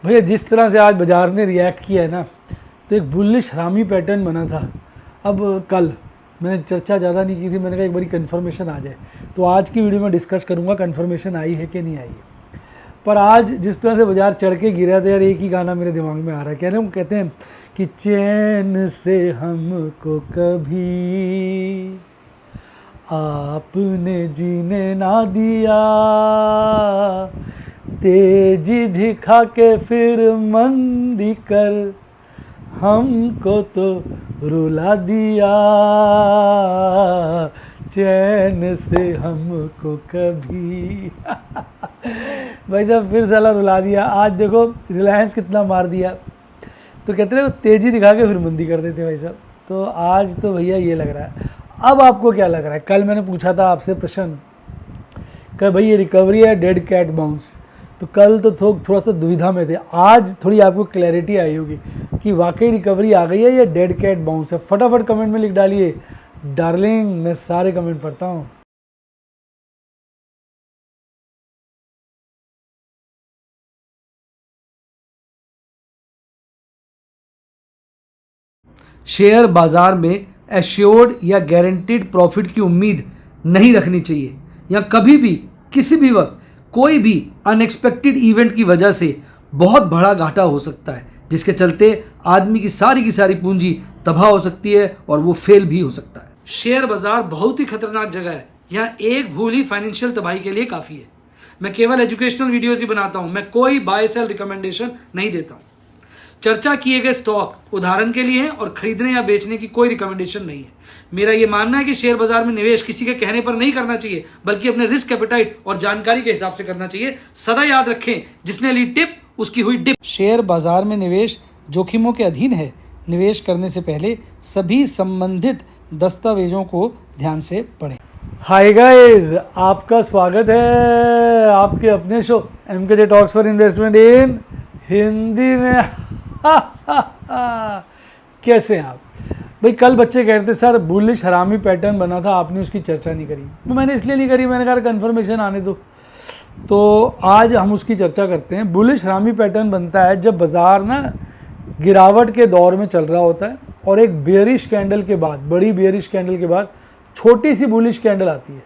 भैया जिस तरह से आज बाज़ार ने रिएक्ट किया है ना, तो एक बुलिश हरामी पैटर्न बना था। अब कल मैंने चर्चा ज़्यादा नहीं की थी, मैंने कहा एक बारी कन्फर्मेशन आ जाए, तो आज की वीडियो में डिस्कस करूँगा कन्फर्मेशन आई है कि नहीं आई है। पर आज जिस तरह से बाज़ार चढ़ के गिरा था यार, एक ही गाना मेरे दिमाग में आ रहा है। कह रहे हम कहते हैं कि चैन से हमको कभी आपने जीने ना दिया, तेजी दिखा के फिर मंदी कर हमको तो रुला दिया, चैन से हमको कभी भाई साहब फिर साला रुला दिया। आज देखो रिलायंस कितना मार दिया, तो कहते हैं तेजी दिखा के फिर मंदी कर देते भाई साहब। तो आज तो भैया ये लग रहा है। अब आपको क्या लग रहा है? कल मैंने पूछा था आपसे प्रश्न कि भाई ये रिकवरी है डेड कैट बाउंस, तो कल तो थोड़ा सा दुविधा में थे। आज थोड़ी आपको क्लैरिटी आई होगी कि वाकई रिकवरी आ गई है या डेड कैट बाउंस है। फटाफट कमेंट में लिख डालिए डार्लिंग, मैं सारे कमेंट पढ़ता हूँ। शेयर बाजार में एश्योर्ड या गारंटीड प्रॉफिट की उम्मीद नहीं रखनी चाहिए, या कभी भी किसी भी वक्त कोई भी अनएक्सपेक्टेड इवेंट की वजह से बहुत बड़ा घाटा हो सकता है, जिसके चलते आदमी की सारी पूंजी तबाह हो सकती है और वो फेल भी हो सकता है। शेयर बाजार बहुत ही खतरनाक जगह है, यहाँ एक भूल ही फाइनेंशियल तबाही के लिए काफ़ी है। मैं केवल एजुकेशनल वीडियोज़ ही बनाता हूँ, मैं कोई बाय सेल रिकमेंडेशन नहीं देता हूँ। चर्चा किए गए स्टॉक उदाहरण के लिए हैं और खरीदने या बेचने की कोई रिकमेंडेशन नहीं है। मेरा यह मानना है कि शेयर बाजार में निवेश किसी के कहने पर नहीं करना चाहिए, बल्कि अपने रिस्क एपेटाइट और जानकारी के हिसाब से करना चाहिए। सदा याद रखें, जिसने ली टिप उसकी हुई डिप। शेयर बाजार में निवेश जोखिमों के अधीन है। निवेश करने से पहले सभी संबंधित दस्तावेजों को ध्यान से पढ़ें। हाय गाइस, आपका स्वागत है आपके अपने show MKJ talks for investment इन हिंदी में। कैसे हैं आप भाई? कल बच्चे कह रहे थे सर बुलिश हरामी पैटर्न बना था, आपने उसकी चर्चा नहीं करी। तो मैंने इसलिए नहीं करी, मैंने कहा कन्फर्मेशन आने दो। तो आज हम उसकी चर्चा करते हैं। बुलिश हरामी पैटर्न बनता है जब बाजार ना गिरावट के दौर में चल रहा होता है और एक बेयरिश कैंडल के बाद, बड़ी बेयरिश कैंडल के बाद छोटी सी बुलिश कैंडल आती है।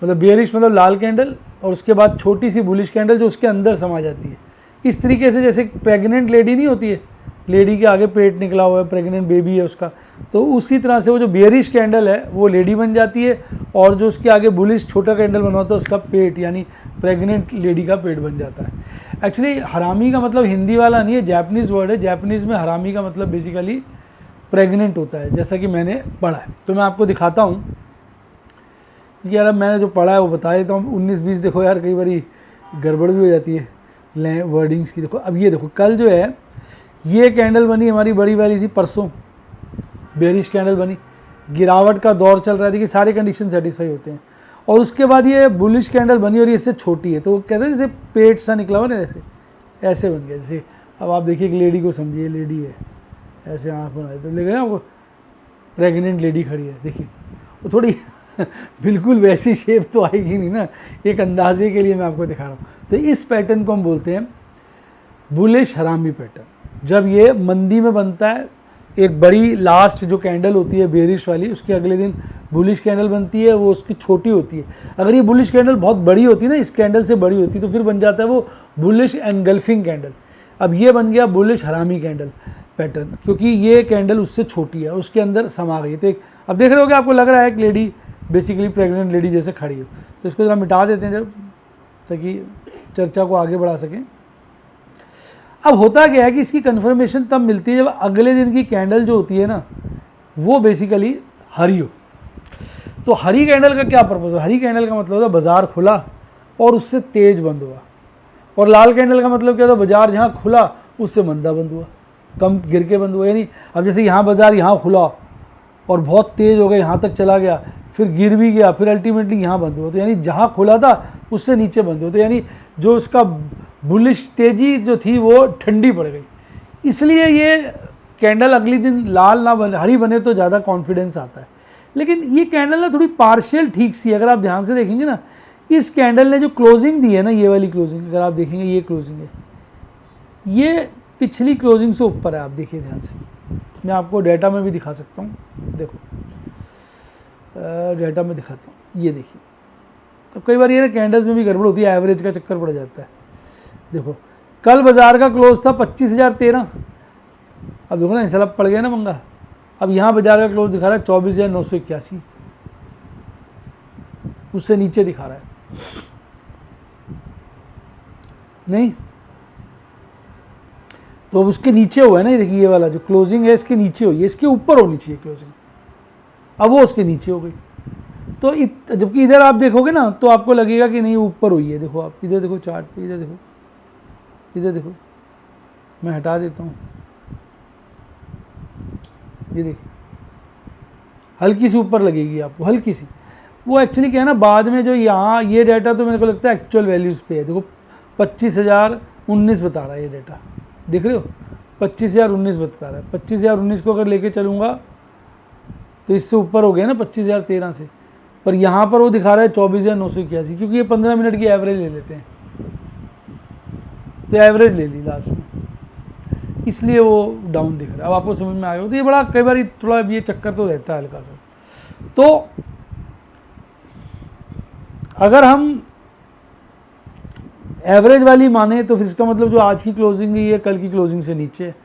मतलब बेयरिश मतलब लाल कैंडल, और उसके बाद छोटी सी बुलिश कैंडल जो उसके अंदर समा जाती है। इस तरीके से जैसे प्रेग्नेंट लेडी नहीं होती है, लेडी के आगे पेट निकला हुआ है, प्रेग्नेंट बेबी है उसका, तो उसी तरह से वो जो बेयरिश कैंडल है वो लेडी बन जाती है, और जो उसके आगे बुलिश छोटा कैंडल बना होता है उसका पेट, यानी प्रेग्नेंट लेडी का पेट बन जाता है। एक्चुअली हरामी का मतलब हिंदी वाला नहीं है, जापानीज़ वर्ड है। जापानीज़ में हरामी का मतलब बेसिकली प्रेग्नेंट होता है, जैसा कि मैंने पढ़ा है। तो मैं आपको दिखाता हूँ कि यार मैंने जो पढ़ा है वो बता देता हूँ। 19-20 देखो यार, कई बारी गड़बड़ भी हो जाती है वर्डिंग्स की। देखो अब ये देखो, कल जो है ये कैंडल बनी हमारी बड़ी वाली थी, परसों बेरिश कैंडल बनी, गिरावट का दौर चल रहा है, देखिए सारे कंडीशन सेटिस्फाई होते हैं। और उसके बाद ये बुलिश कैंडल बनी और ये इससे छोटी है, तो वो कहते हैं जैसे पेट सा निकला हुआ ना, ऐसे बन गया। जैसे अब आप देखिए एक लेडी को समझिए, लेडी है, ऐसे आँख बनाए तो लेकिन आपको प्रेग्नेंट लेडी खड़ी है, देखिए वो थोड़ी बिल्कुल वैसी शेप तो आएगी नहीं ना, एक अंदाजे के लिए मैं आपको दिखा रहा हूँ। तो इस पैटर्न को हम बोलते हैं बुलिश हरामी पैटर्न। जब ये मंदी में बनता है, एक बड़ी लास्ट जो कैंडल होती है बेरिश वाली, उसके अगले दिन बुलिश कैंडल बनती है, वो उसकी छोटी होती है। अगर ये बुलिश कैंडल बहुत बड़ी होती है ना, इस कैंडल से बड़ी होती है, तो फिर बन जाता है वो बुलिश एनगल्फिंग कैंडल। अब ये बन गया बुलिश हरामी कैंडल पैटर्न, क्योंकि ये कैंडल उससे छोटी है, उसके अंदर समा गई। तो एक अब देख रहे हो कि आपको लग रहा है एक लेडी बेसिकली प्रेग्नेंट लेडी जैसे खड़ी हो। तो इसको ज़रा मिटा देते हैं जब, ताकि चर्चा को आगे बढ़ा सकें। अब होता क्या है कि इसकी कन्फर्मेशन तब मिलती है जब अगले दिन की कैंडल जो होती है ना, वो बेसिकली हरी हो। तो हरी कैंडल का क्या पर्पज़ है? हरी कैंडल का मतलब होता है बाज़ार खुला और उससे तेज बंद हुआ, और लाल कैंडल का मतलब क्या होता है? बाज़ार जहाँ खुला उससे मंदा बंद हुआ, कम गिर के बंद हुआ। यानी अब जैसे यहाँ बाज़ार यहाँ खुला और बहुत तेज़ हो गया, यहाँ तक चला गया, फिर गिर भी गया, फिर अल्टीमेटली यहाँ बंद हुआ। तो यानी जहाँ खुला था उससे नीचे बंद हुआ, तो यानी जो उसका बुलिश तेजी जो थी वो ठंडी पड़ गई। इसलिए ये कैंडल अगली दिन लाल ना बने, हरी बने तो ज़्यादा कॉन्फिडेंस आता है। लेकिन ये कैंडल ना थोड़ी पार्शियल ठीक सी, अगर आप ध्यान से देखेंगे ना, इस कैंडल ने जो क्लोजिंग दी है ना, ये वाली क्लोजिंग अगर आप देखेंगे, ये क्लोजिंग है, ये पिछली क्लोजिंग से ऊपर है। आप देखिए ध्यान से, मैं आपको डाटा में भी दिखा सकता हूँ, देखो डाटा में दिखाता हूँ, ये देखिए। अब कई बार ये ना कैंडल्स में भी गड़बड़ होती है, एवरेज का चक्कर पड़ जाता है। देखो कल बाजार का क्लोज था 25,013, अब देखो ना इंशाल्लाह पड़ गया ना मंगा। अब यहाँ बाजार का क्लोज दिखा रहा है 24,981, उससे नीचे दिखा रहा है नहीं, तो अब उसके नीचे हुआ है ना, ये देखिए ये वाला जो क्लोजिंग है इसके नीचे हुई है, इसके ऊपर होनी चाहिए क्लोजिंग, अब वो उसके नीचे हो गई। तो जबकि इधर आप देखोगे ना तो आपको लगेगा कि नहीं ऊपर हुई है। देखो आप इधर देखो चार्ट पे, इधर देखो, इधर देखो, मैं हटा देता हूँ, ये देखिए हल्की सी ऊपर लगेगी आपको, हल्की सी। वो एक्चुअली क्या है ना, बाद में जो यहाँ ये डाटा तो मेरे को लगता है एक्चुअल वैल्यूज़ पे है। देखो 25,019 बता रहा है ये डाटा, देख रहे हो 25,019 बता रहा है। 25,019 को अगर लेके चलूँगा तो इससे ऊपर हो गया ना 25,013 से, पर यहाँ पर वो दिखा रहा है 24,981, क्योंकि ये 15 मिनट की एवरेज ले लेते हैं, तो एवरेज ले ली लास्ट में, इसलिए वो डाउन दिख रहा है। अब आपको समझ में आ गया। तो ये बड़ा कई बार थोड़ा ये चक्कर तो रहता है हल्का सा। तो अगर हम एवरेज वाली माने तो फिर इसका मतलब जो आज की क्लोजिंग है ये कल की क्लोजिंग से नीचे है,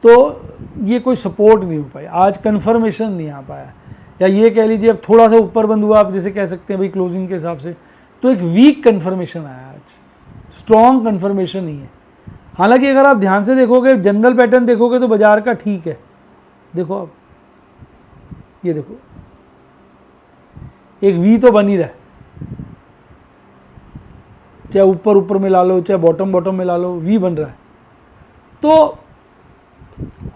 तो ये कोई सपोर्ट नहीं हो पाई, आज कंफर्मेशन नहीं आ पाया, या ये कह लीजिए अब थोड़ा सा ऊपर बंद हुआ, आप जैसे कह सकते हैं भाई क्लोजिंग के हिसाब से, तो एक वीक कंफर्मेशन आया आज, स्ट्रॉन्ग कंफर्मेशन नहीं है। हालांकि अगर आप ध्यान से देखोगे, जनरल पैटर्न देखोगे तो बाजार का ठीक है। देखो अब ये देखो एक वी तो बन ही रहा है, चाहे ऊपर ऊपर में ला लो चाहे बॉटम बॉटम में ला लो, वी बन रहा है। तो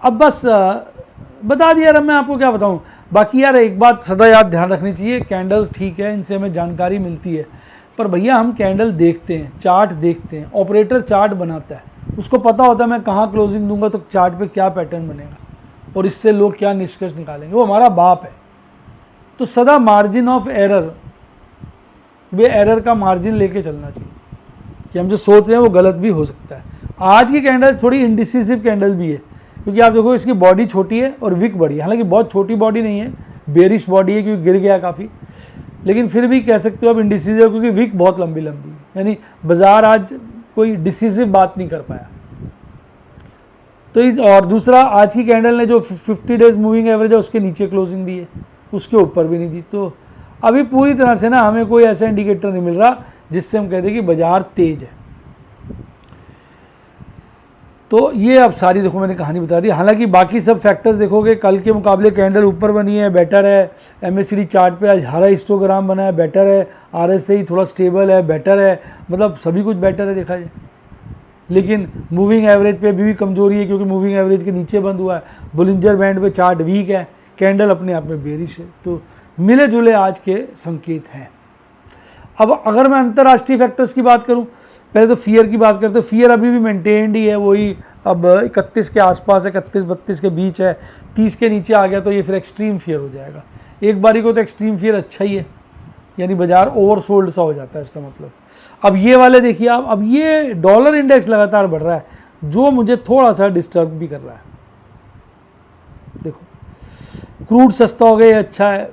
अब बस बता दिया, अब मैं आपको क्या बताऊं। बाकी यार एक बात सदा याद ध्यान रखनी चाहिए, कैंडल्स ठीक है, इनसे हमें जानकारी मिलती है, पर भैया हम कैंडल देखते हैं, चार्ट देखते हैं, ऑपरेटर चार्ट बनाता है, उसको पता होता है मैं कहाँ क्लोजिंग दूंगा तो चार्ट पे क्या पैटर्न बनेगा और इससे लोग क्या निष्कर्ष निकालेंगे, वो हमारा बाप है। तो सदा margin of error, way error का मार्जिन लेके चलना चाहिए कि हम जो सोच रहे हैं वो गलत भी हो सकता है। आज की कैंडल थोड़ी इंडिसिसिव कैंडल भी है, क्योंकि आप देखो इसकी बॉडी छोटी है और विक बड़ी है, हालांकि बहुत छोटी बॉडी नहीं है, बेरिश बॉडी है क्योंकि गिर गया काफ़ी, लेकिन फिर भी कह सकते हो अब इंडिसिसिव, क्योंकि विक बहुत लंबी लंबी है, यानी बाजार आज कोई डिसिसिव बात नहीं कर पाया। तो और दूसरा, आज की कैंडल ने जो 50 डेज मूविंग एवरेज है उसके नीचे क्लोजिंग दी है, उसके ऊपर भी नहीं दी। तो अभी पूरी तरह से ना हमें कोई ऐसा इंडिकेटर नहीं मिल रहा जिससे हम कहते हैं कि बाजार तेज है। तो ये अब सारी देखो मैंने कहानी बता दी। हालांकि बाकी सब फैक्टर्स देखोगे कल के मुकाबले कैंडल ऊपर बनी है, बेटर है। MACD चार्ट पे आज हरा हिस्टोग्राम बना है, बेटर है। RSI थोड़ा स्टेबल है, बेटर है, मतलब सभी कुछ बेटर है देखा जाए। लेकिन मूविंग एवरेज पे भी कमजोरी है क्योंकि मूविंग एवरेज के नीचे बंद हुआ है। बुलिंजर बैंड पे चार्ट वीक है, कैंडल अपने आप में बेरिश है। तो मिले जुले आज के संकेत हैं। अब अगर मैं अंतर्राष्ट्रीय फैक्टर्स की बात करूं, पहले तो फियर की बात करते हैं। फियर अभी भी मेंटेन्ड ही है, वही अब 31 के आसपास है, 31-32 के बीच है। 30 के नीचे आ गया तो ये फिर एक्सट्रीम फियर हो जाएगा। एक बारी को तो एक्सट्रीम फियर अच्छा ही है, यानी बाजार ओवरसोल्ड सा हो जाता है इसका मतलब। अब ये वाले देखिए आप, अब ये डॉलर इंडेक्स लगातार बढ़ रहा है जो मुझे थोड़ा सा डिस्टर्ब भी कर रहा है। देखो क्रूड सस्ता हो गया, अच्छा है।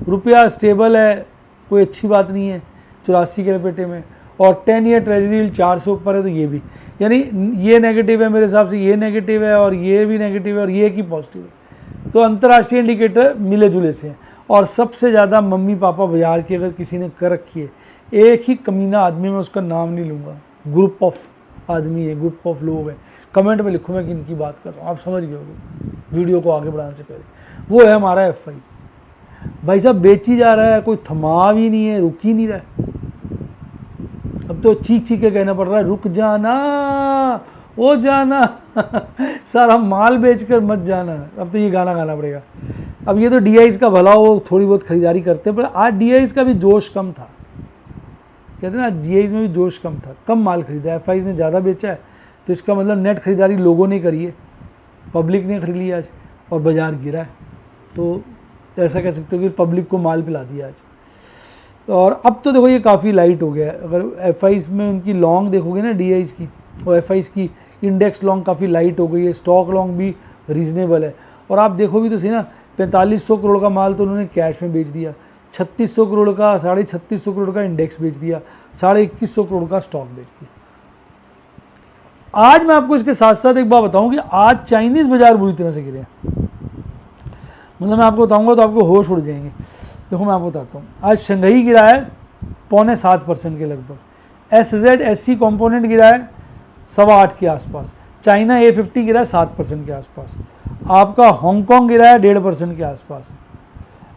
रुपया स्टेबल है, कोई अच्छी बात नहीं है 84 के लपेटे में। और 10 ईयर ट्रेजरी यील्ड 4 से ऊपर है, तो ये भी, यानी ये नेगेटिव है मेरे हिसाब से, ये नेगेटिव है और ये भी नेगेटिव है और ये की पॉजिटिव है। तो अंतर्राष्ट्रीय इंडिकेटर मिले जुले से हैं। और सबसे ज़्यादा मम्मी पापा बाजार की अगर किसी ने कर रखी है, एक ही कमीना आदमी, मैं उसका नाम नहीं लूँगा, ग्रुप ऑफ आदमी है, ग्रुप ऑफ लोग हैं। कमेंट में लिखो मैं किन की बात कर रहा हूँ, आप समझ गए होगे वीडियो को आगे बढ़ाने से पहले। वो है हमारा FI। भाई साहब बेची जा रहा है, कोई थमा भी नहीं है, रुक ही नहीं रहा है। अब तो चीख के कहना पड़ रहा है रुक जाना, ओ जाना सारा माल बेचकर मत जाना। अब तो ये गाना गाना पड़ेगा। अब ये तो DIs का भला हो, थोड़ी बहुत खरीदारी करते हैं, पर आज DIs का भी जोश कम था। कहते हैं ना DIs में भी जोश कम था, कम माल खरीदा। FIs ने ज़्यादा बेचा है, तो इसका मतलब नेट खरीदारी लोगों ने करी है, पब्लिक ने खरीद लिया आज और बाजार गिरा है। तो ऐसा कह सकते हो कि पब्लिक को माल पिला दिया आज। और अब तो देखो ये काफ़ी लाइट हो गया है। अगर एफ में उनकी लॉन्ग देखोगे ना डी की और एफ की इंडेक्स लॉन्ग काफ़ी लाइट हो गई है, स्टॉक लॉन्ग भी रीजनेबल है। और आप देखो भी तो सही ना, 4500 करोड़ का माल तो उन्होंने कैश में बेच दिया, 3600 करोड़ का 3650 करोड़ का इंडेक्स बेच दिया, 2150 करोड़ का स्टॉक बेच दिया। आज मैं आपको इसके साथ साथ एक बात बताऊं कि आज चाइनीज़ बाजार बुरी तरह से गिरे हैं। मतलब मैं आपको बताऊंगा तो आपको होश उड़ जाएंगे। देखो मैं आपको बताता हूँ, आज शंघई गिरा है 6.25% के लगभग, SZ कंपोनेंट गिरा है 8.25 के आसपास, चाइना A50 गिरा है 7% के आसपास, आपका हांगकांग गिरा है 1.5% के आसपास,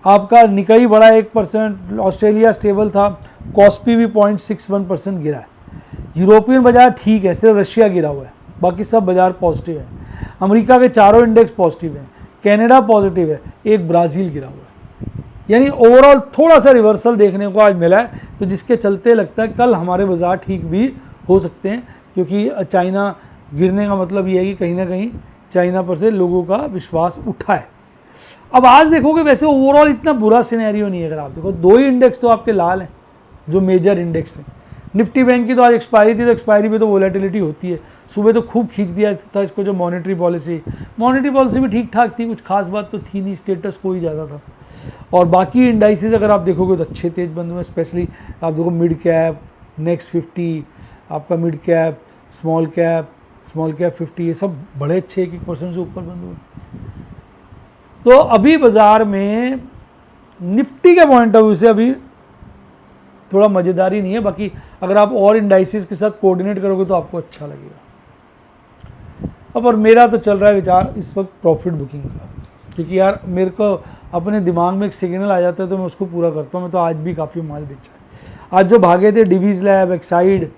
आपका निकाई बढ़ा 1%, ऑस्ट्रेलिया स्टेबल था, कॉस्पी भी 0.61% गिरा है। यूरोपियन बाजार ठीक है, सिर्फ रशिया गिरा हुआ है, बाकी सब बाजार पॉजिटिव है। अमेरिका के चारों इंडेक्स पॉजिटिव हैं, कनाडा पॉजिटिव है, एक ब्राज़ील गिरा हुआ है। यानी ओवरऑल थोड़ा सा रिवर्सल देखने को आज मिला है, तो जिसके चलते लगता है कल हमारे बाजार ठीक भी हो सकते हैं, क्योंकि चाइना गिरने का मतलब ये है कि कहीं ना कहीं चाइना पर से लोगों का विश्वास उठा है। अब आज देखोगे वैसे ओवरऑल इतना बुरा सिनेरियो नहीं है। अगर आप देखो 2 ही इंडेक्स तो आपके लाल हैं जो मेजर इंडेक्स हैं। निफ्टी बैंक की तो आज एक्सपायरी थी, तो एक्सपायरी पे तो वोलेटिलिटी होती है। सुबह तो खूब खींच दिया था इसको जो मॉनेटरी पॉलिसी भी ठीक ठाक थी, कुछ खास बात तो थी नहीं, स्टेटस कोई ज़्यादा था। और बाकी इंडाइसेस अगर आप देखोगे तो अच्छे तेज बंद हुए, स्पेशली आप देखो मिड कैप, नेक्स्ट 50, आपका मिड कैप, स्मॉल कैप 50, ये सब बड़े अच्छे 1% से ऊपर बंद हुए। तो अभी बाजार में निफ्टी के पॉइंट ऑफ व्यू से अभी थोड़ा मज़ेदारी नहीं है। बाकी अगर आप और इंडाइसेस के साथ कोऑर्डिनेट करोगे तो आपको अच्छा लगेगा। अब और मेरा तो चल रहा है विचार इस वक्त प्रॉफिट बुकिंग का, क्योंकि यार मेरे को अपने दिमाग में एक सिग्नल आ जाता है तो मैं उसको पूरा करता हूँ। मैं तो आज भी काफ़ी माल बेचा है। आज जो भागे थे Divi's lab, Exide,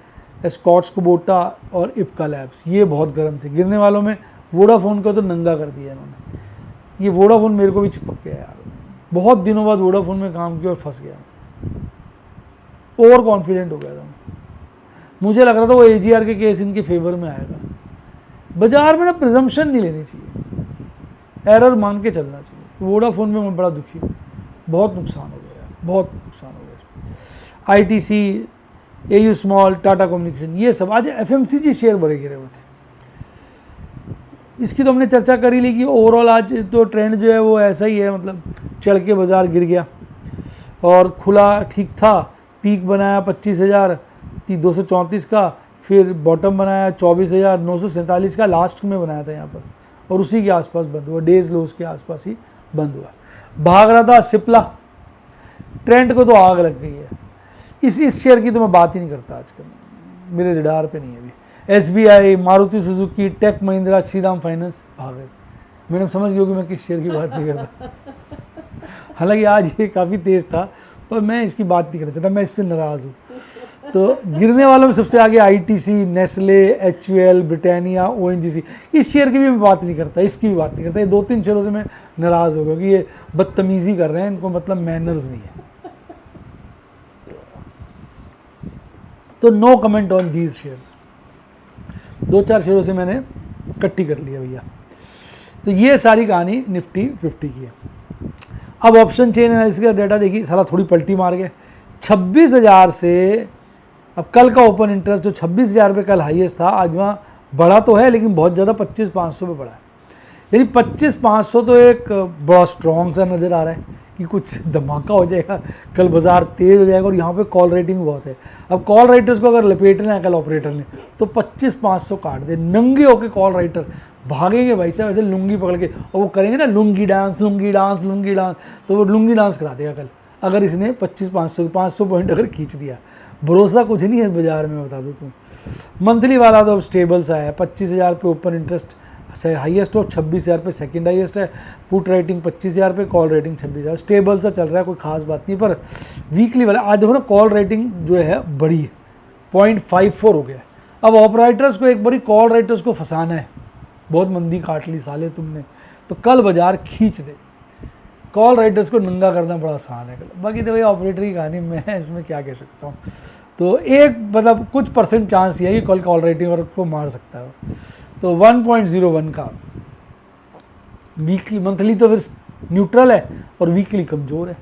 Escorts Kubota और इप्का लैब्स, ये बहुत गर्म थे। गिरने वालों में वोडाफोन को तो नंगा कर दिया इन्होंने। ये वोडाफोन मेरे को भी चिपक गया यार, बहुत दिनों बाद वोडाफोन में काम किया और फंस गया, ओवर कॉन्फिडेंट हो गया था। मुझे लग रहा था वो AGR के केस इनके फेवर में आएगा। बाजार में ना प्रिजम्पशन नहीं लेनी चाहिए, एरर मान के चलना चाहिए। वोडाफोन में मैं बड़ा दुखी हूँ, बहुत नुकसान हो गया, बहुत नुकसान हो गया। ITC, AU small, Tata communication, ये सब आज FMCG शेयर बड़े गिरे हुए थे। इसकी तो हमने चर्चा कर ही ली कि ओवरऑल आज तो ट्रेंड जो है वो ऐसा ही है, मतलब चढ़ के बाजार गिर गया और खुला ठीक था। पीक बनाया 25,234 का, फिर बॉटम बनाया 24,947 का, लास्ट में बनाया था यहाँ पर, और उसी के आसपास बंद हुआ, डेज लोज के आसपास ही बंद हुआ। भाग रहा था सिप्ला, ट्रेंड को तो आग लग गई है। इस शेयर की तो मैं बात ही नहीं करता आजकल, मेरे रडार पे नहीं है अभी। SBI, Maruti Suzuki, Tech Mahindra, Shriram finance भाग गए। मैंने समझ गया कि मैं किस शेयर की बात नहीं करता। हालांकि आज ये काफ़ी तेज़ था, पर मैं इसकी बात नहीं करना चाहता, मैं इससे नाराज़ हूँ। तो गिरने वालों में सबसे आगे ITC, Nestle, HUL, Britannia, ONGC, इस शेयर की भी मैं बात नहीं करता, इसकी भी बात नहीं करता। ये 2-3 शेयरों से मैं नाराज़ हो गया कि ये बदतमीज़ी कर रहे हैं, इनको मतलब मैनर्स नहीं है। तो no comment on these shares. 2-4 शेयरों से मैंने इकट्ठी कर लिया भैया। तो ये सारी कहानी निफ्टी 50 की है। अब ऑप्शन चेन एनालिसिस का डाटा देखिए, सारा थोड़ी पलटी मार गए। 26,000 से अब कल का ओपन इंटरेस्ट जो 26,000 पे कल हाईएस्ट था, आज वहाँ बढ़ा तो है लेकिन बहुत ज़्यादा 25,500 पे बढ़ा है। यानी 25,500 तो एक बड़ा स्ट्रॉन्ग सा नज़र आ रहा है कि कुछ धमाका हो जाएगा, कल बाजार तेज़ हो जाएगा। और यहाँ पे कॉल रेटिंग बहुत है। अब कॉल राइटर्स को अगर लपेटना है कल ऑपरेटर ने तो 25,500 काट दे, नंगे होके कॉल राइटर भागेंगे भाई साहब ऐसे लुंगी पकड़ के, और वो करेंगे ना लुंगी डांस, तो वो लुंगी डांस करा देगा कल, अगर इसने 25,500 पॉइंट अगर खींच दिया। भरोसा कुछ नहीं है इस बाजार में, बता दो तुम। मंथली वाला तो अब स्टेबल सा है, 25,000 पे ओपन इंटरेस्ट से हाईएस्ट और 26,000 पे सेकंड हाईएस्ट है। पुट रेटिंग 25,000 पे, कॉल रेटिंग 26,000, स्टेबल सा चल रहा है, कोई खास बात नहीं। पर वीकली वाला आज देखो ना, कॉल रेटिंग जो है बड़ी है, 0.54 हो गया। अब ऑपरेटर्स को एक बारी कॉल राइटर्स को फंसाना है, बहुत मंदी काट ली साले तुमने, तो कल बाजार खींच दे। कॉल राइटर्स को नंगा करना बड़ा आसान है। बाकी तो भाई ऑपरेटर की कहानी, मैं इसमें क्या कह सकता हूँ। तो एक मतलब कुछ % चांस ये है कि कल कॉल राइटिंग और को मार सकता है। तो 1.01 का वीकली, मंथली तो फिर न्यूट्रल है और वीकली कमज़ोर है।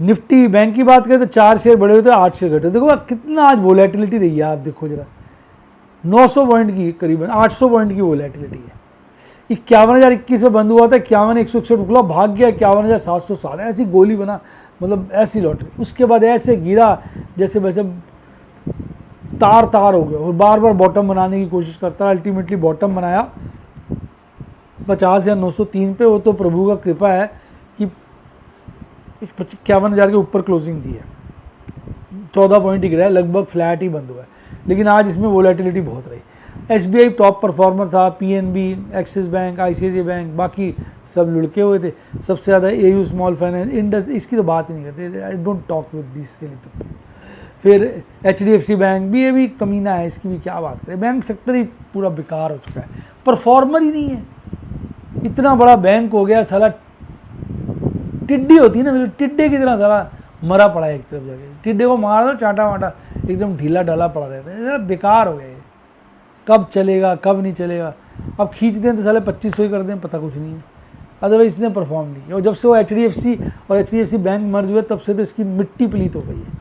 निफ्टी बैंक की बात करें तो 4 शेयर बढ़े हुए थे, 8 शेयर घटे। देखो कितना आज वोलेटिलिटी रही है, आप देखो जरा 900 पॉइंट की, करीबन 800 पॉइंट की वोलेटिलिटी है। 51,021 में बंद हुआ था, 51,161 खुला, भाग गया 51,707, ऐसी गोली बना, मतलब ऐसी लॉटरी। उसके बाद ऐसे गिरा जैसे वैसे तार हो गया, और बार बार बॉटम बनाने की कोशिश करता है। अल्टीमेटली बॉटम बनाया 50,903 पे। वो तो प्रभु का कृपा है कि 51,000 के ऊपर क्लोजिंग दी है, 14 पॉइंट ही गिरा है, लगभग फ्लैट ही बंद हुआ है। लेकिन आज इसमें वोलेटिलिटी बहुत रही। SBI टॉप परफॉर्मर था, PNB, axis bank, ICICI bank, बाकी सब लुढ़के हुए थे। सबसे ज़्यादा AU स्मॉल फाइनेंस, इंडस, इसकी तो बात ही नहीं करते, I don't talk with this silly people. फिर HDFC बैंक भी, ये भी कमीना है, इसकी भी क्या बात करें। बैंक सेक्टर ही पूरा बेकार हो चुका है, परफॉर्मर ही नहीं है। इतना बड़ा बैंक हो गया, साला टिड्डी होती है ना, बिल्कुल टिड्डे की तरह साला मरा पड़ा है एक तरफ जाके। टिड्डे को मार दो चाटा वाटा, एकदम ढीला ढाला पड़ा रहता है। बेकार हो गया ये, कब चलेगा कब नहीं चलेगा। अब खींच दें तो साले 2500 ही कर दें, पता कुछ नहीं है। अदरवाइज इसने परफॉर्म नहीं किया। और जब से वो HDFC और HDFC बैंक मर्ज हुए तब से तो इसकी मिट्टी पलीत हो गई है।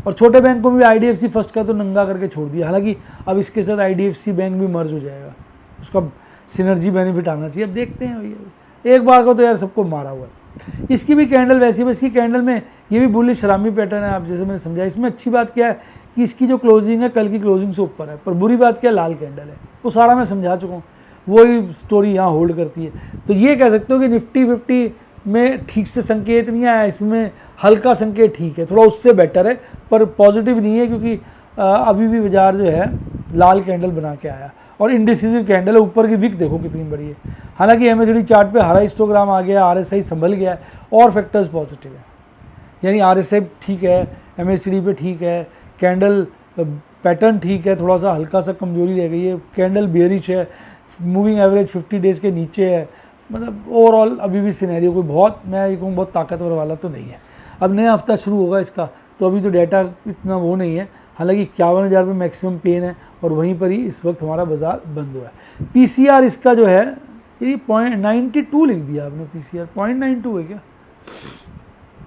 और छोटे बैंक को भी IDFC फर्स्ट का तो नंगा करके छोड़ दिया। हालांकि अब इसके साथ IDFC बैंक भी मर्ज हो जाएगा, उसका सिनर्जी बेनिफिट आना चाहिए। अब देखते हैं भैया, एक बार को तो यार सबको मारा हुआ है। इसकी भी कैंडल वैसी, बस इसकी कैंडल में ये भी बुलिश हरामी पैटर्न है। आप जैसे मैंने समझा, इसमें अच्छी बात क्या है कि इसकी जो क्लोजिंग है कल की क्लोजिंग से ऊपर है, पर बुरी बात क्या है, लाल कैंडल है। वो सारा मैं समझा चुका हूँ, वही स्टोरी यहाँ होल्ड करती है। तो ये कह सकते हो कि निफ्टी 50 में ठीक से संकेत नहीं आया, इसमें हल्का संकेत ठीक है, थोड़ा उससे बेटर है, पर पॉजिटिव नहीं है, क्योंकि अभी भी बाजार जो है लाल कैंडल बना के आया और इंडिसिसिव कैंडल है। ऊपर की विक देखो कितनी बड़ी है। हालांकि MACD चार्ट पे हरा हिस्टोग्राम आ गया, RSI संभल गया है, और फैक्टर्स पॉजिटिव है। यानी RSI ठीक है, MACD पे ठीक है, कैंडल पैटर्न ठीक है, थोड़ा सा हल्का सा कमजोरी रह गई है, कैंडल बेयरिश है, मूविंग एवरेज 50 डेज के नीचे है। मतलब ओवरऑल अभी भी सिनेरियो कोई बहुत, मैं ये कहूँ बहुत ताकतवर वाला तो नहीं है। अब नया हफ्ता शुरू होगा इसका, तो अभी तो डेटा इतना वो नहीं है। हालांकि 51,000 पे मैक्सिमम पेन है, और वहीं पर ही इस वक्त हमारा बाजार बंद हुआ है। PCR इसका जो है ये 0.92 लिख दिया आपने, PCR 0.92 है क्या?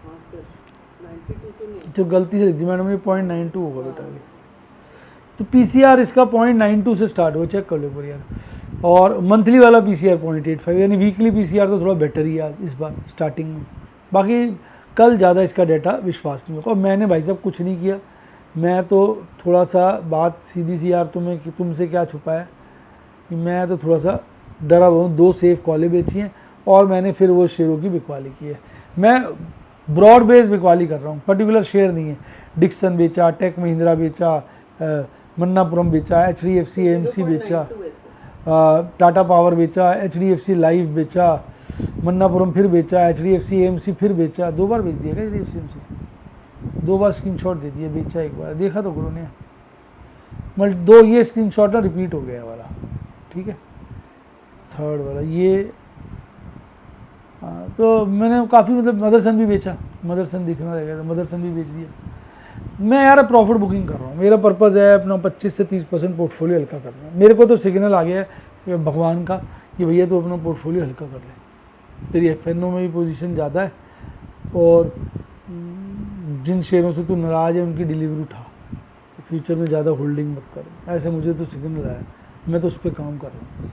हाँ सर, 92 तो नहीं। जो गलती से लिख दी मैडम, ये 0.92 होगा बेटा ये। तो PCR इसका 0.92 से स्टार्ट हुआ, चेक कर लो एक बार यार। और मंथली वाला PCR 0.85, यानी वीकली PCR तो थोड़ा बेटर ही है इस बार स्टार्टिंग में। बाकी कल ज़्यादा इसका डेटा विश्वास नहीं होगा। और मैंने भाई साहब कुछ नहीं किया, मैं तो थोड़ा सा बात सीधी सी यार, तुम्हें कि तुमसे क्या छुपा है, कि मैं तो थोड़ा सा डरा हुआ हूँ। 2 सेफ कॉलें बेची हैं और मैंने फिर वो शेयरों की बिकवाली की है। मैं ब्रॉड बेस बिकवाली कर रहा हूँ, पर्टिकुलर शेयर नहीं है। डिक्सन बेचा, टेक महिंद्रा बेचा, मन्नापुरम बेचा, HDFC AMC बेचा, टाटा पावर बेचा, HDFC लाइफ बेचा, मन्नापुरम फिर बेचा, HDFC AMC फिर बेचा। 2 बार बेच दिया क्या HDFC AMC? 2 बार स्क्रीनशॉट दे दिया, बेचा 1 बार, देखा तो करो ने। मतलब 2 ये स्क्रीनशॉट ना रिपीट हो गया वाला, ठीक है। थर्ड वाला ये, तो मैंने काफ़ी, मतलब मदरसन भी बेचा, मदरसन दिखना रहेगा तो मदरसन भी बेच दिया। मैं यार प्रॉफिट बुकिंग कर रहा हूँ, मेरा पर्पज़ है अपना 25 से 30% पोर्टफोलियो हल्का करना। मेरे को तो सिग्नल आ गया है भगवान का कि भैया तो अपना पोर्टफोलियो हल्का कर ले, तेरी FNO में भी पोजीशन ज़्यादा है, और जिन शेयरों से तू नाराज़ है उनकी डिलीवरी उठा, फ्यूचर में ज़्यादा होल्डिंग मत कर। ऐसे मुझे तो सिग्नल आया, मैं तो उस पर काम कर रहा हूँ।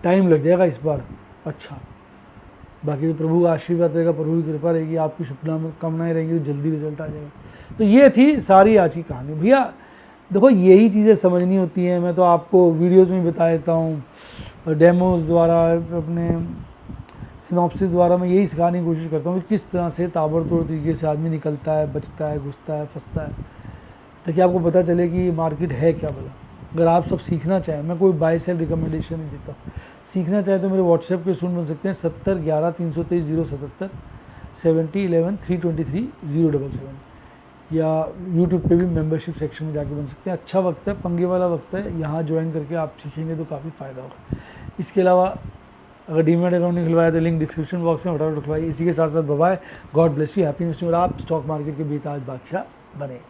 टाइम लग जाएगा इस बार, अच्छा, बाकी तो प्रभु का आशीर्वाद रहेगा, प्रभु की कृपा रहेगी, आपकी शुभकामनाएं रहेंगी तो जल्दी रिजल्ट आ जाएगा। तो ये थी सारी आज की कहानी भैया। देखो यही चीज़ें समझनी होती हैं, मैं तो आपको वीडियोस में बता देता हूँ, डेमोज द्वारा, अपने सिनॉप्सिस द्वारा मैं यही सिखाने की कोशिश करता हूँ कि किस तरह से ताबड़तोड़ तरीके से आदमी निकलता है, बचता है, घुसता है, फंसता है, ताकि आपको पता चले कि ये मार्केट है क्या भला। अगर आप सब सीखना चाहें, मैं कोई बाय सेल रिकमेंडेशन नहीं देता, सीखना चाहे तो मेरे व्हाट्सएप के स्टूडेंट बन सकते हैं 70 11 323 077 70 11 323 077, या यूट्यूब पे भी मेंबरशिप सेक्शन में जाके बन सकते हैं। अच्छा वक्त है, पंगे वाला वक्त है, यहाँ ज्वाइन करके आप सीखेंगे तो काफ़ी फ़ायदा होगा। इसके अलावा अगर डीमैट अकाउंट नहीं खुलवाया तो लिंक डिस्क्रिप्शन बॉक्स में फटाफट खुलवाइए। इसी के साथ साथ bye, God bless you, happy news, और आप स्टॉक मार्केट के बेताज बादशाह बने।